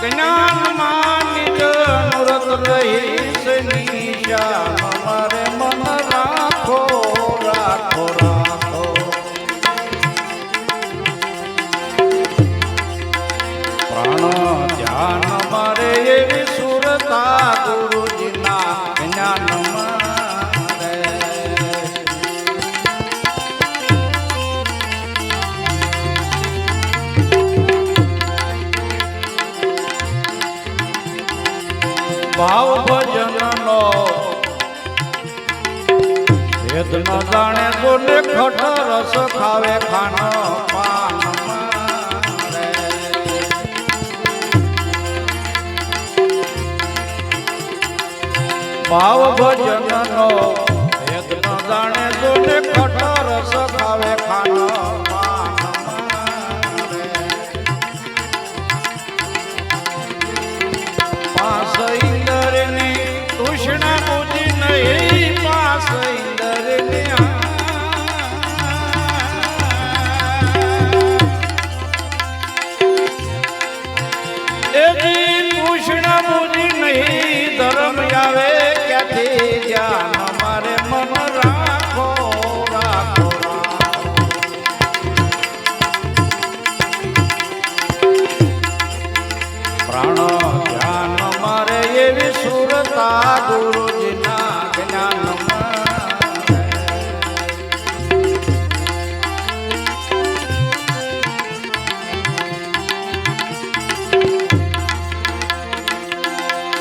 જ્ઞાનમાં નિજ નુરત રહીશ નિશાન મારે મન રાખો રાખો રાખો પ્રાણ ધ્યાન મારે એવી સુરતા ગુરુજીના જ્ઞાનમાં ભાવ ભજનનો ભેદ ન જાણે તો ને ખટ રસ ખાવે ખાનો પાન ભાવ ભજનનો ભેદ ન જાણે તો ને ખટ રસ ખાવે ખાનો તૃષ્ણા બુદ્ધિ નહીં પાસ ઇન્દરની તૃષ્ણા બુદ્ધિ નહીં ધર્મ આવે ક્યાંથી જ્ઞાન મારે મન રાખો રાખો પ્રાણ ધ્યાન મારે એવી સુરતા ગુરુજીના જ્ઞાનમાં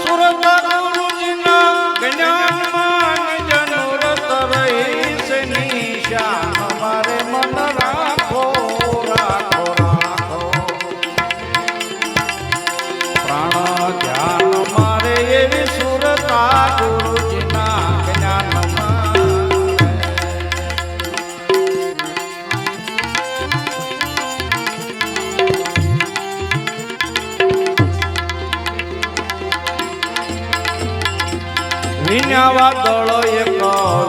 સુરતા ગુરુજીના જ્ઞાનમાં નિજ નુરત રહીશ નિશાન મારે મન રાખો રાખો રાખો પ્રાણ ધ્યાન મારે એવી સુરતા ગુરુજીના જ્ઞાનમાં વિન્યાવા દળો એક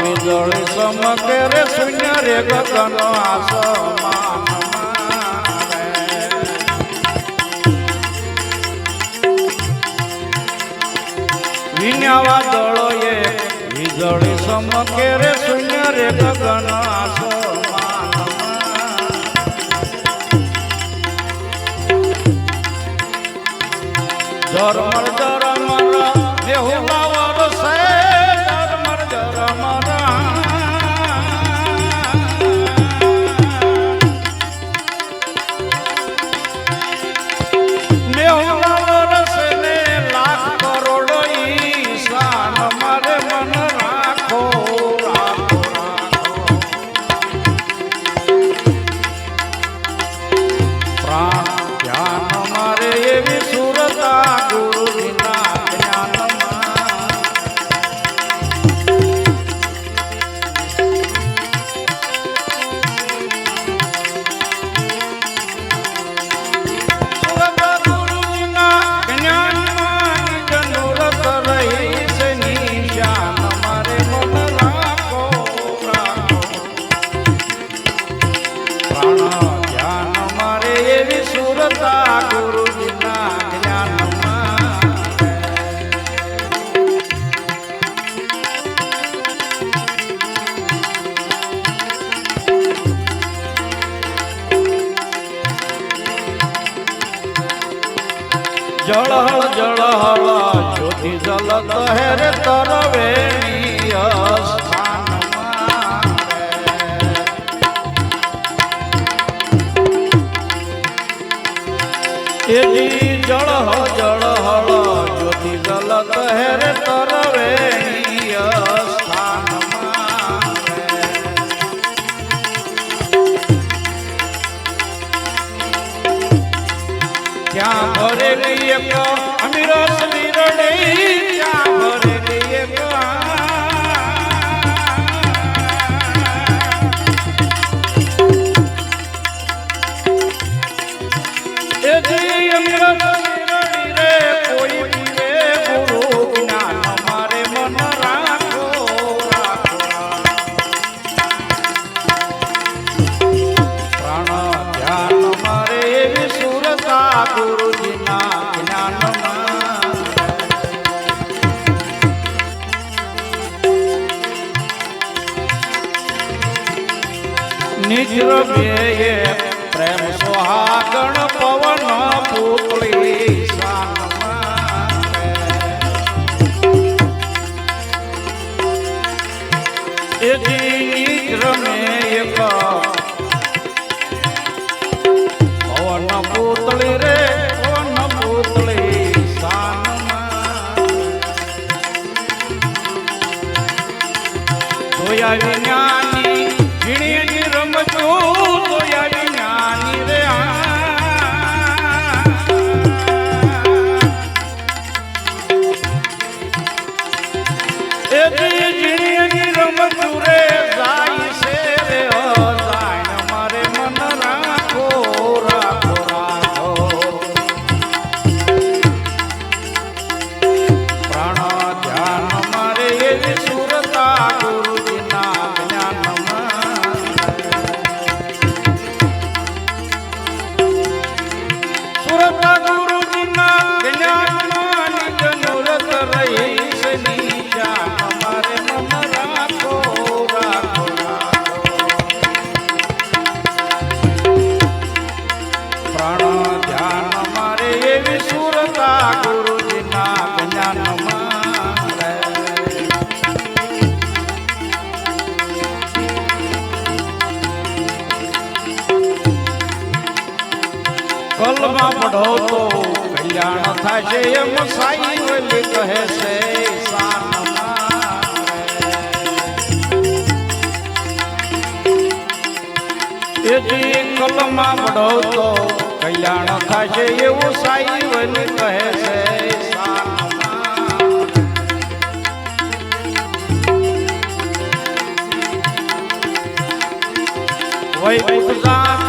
વિજળ સમકે રે શૂન્ય રે ગગન આસમાન વિન્યાવા દળો એ વિજળી સમકે રે શૂન્ય રે ગગન આસમાન ઝરમર ઝરમર દેહુલા વરસે ઝરમર ઝરમર દેહુલા વરસે ને લાખ કરોડ ઈશાન મારે મન રાખો રાખો રાખો પ્રાણ ધ્યાન મારે એવી સુરતા ગુરુજીના જ્ઞાનમાં સુરતા ગુરુજીના જ્ઞાનમાં નિજ નુરત રહીશ નિશાન મારે મન રાખો રાખો પ્રાણ ધ્યાન મારે એવી સુરતા ગુરુજીના જ્ઞાનમાં જળહળ જળહળ જ્યોતિ જલત હેરે તરવેણી સ્થાનમાં એજી જળહળ જળહળ જ્યોતિ જલત હેરે તરવેણી સ્થાનમાં ત્યાં ભરેલી એક અમીરસ વિરડે ત્યાં ભરેલી એક એજી અમીરસ વિરડી રે કોઈ પીવે ગુરુ જ્ઞાન મારે મન રાખો રાખો પ્રાણ ધ્યાન મારે એવી સુરતા ગુરુજીના જ્ઞાન રમે પ્રેમ સુહાગણ પવન પૂતળી સાનમાં એ જી રમે એક પવન પૂતળી રે પવન પૂતળી સાનમાં જોયા વિજ્ઞાની ઝીણી રમતો જોયા વિજ્ઞાની રે એ ઝીણી રમતું રે જાય છે રે જાય મારે મન રાખો રાખો રાખો પ્રાણ ધ્યાન મારે એવી સુરતા ગુરુજીના જ્ઞાનમાં સુરતા ગુરુજીના જ્ઞાનમાં નિજ નુરત રહી છે નીચા અમારે મન રાખો રાખો રાખો પ્રાણ ધ્યાન મારે એવી સુરતા ગુરુજીના જ્ઞાનમાં રહે. કલમાં પઢો તો કલ્યાણ થશે એમ સાઈ ઓલી કહે છે એજી કલમાં પઢો તો કલ્યાણ થશે એવું સાઈ ઓલી કહે છે વૈકુંઠ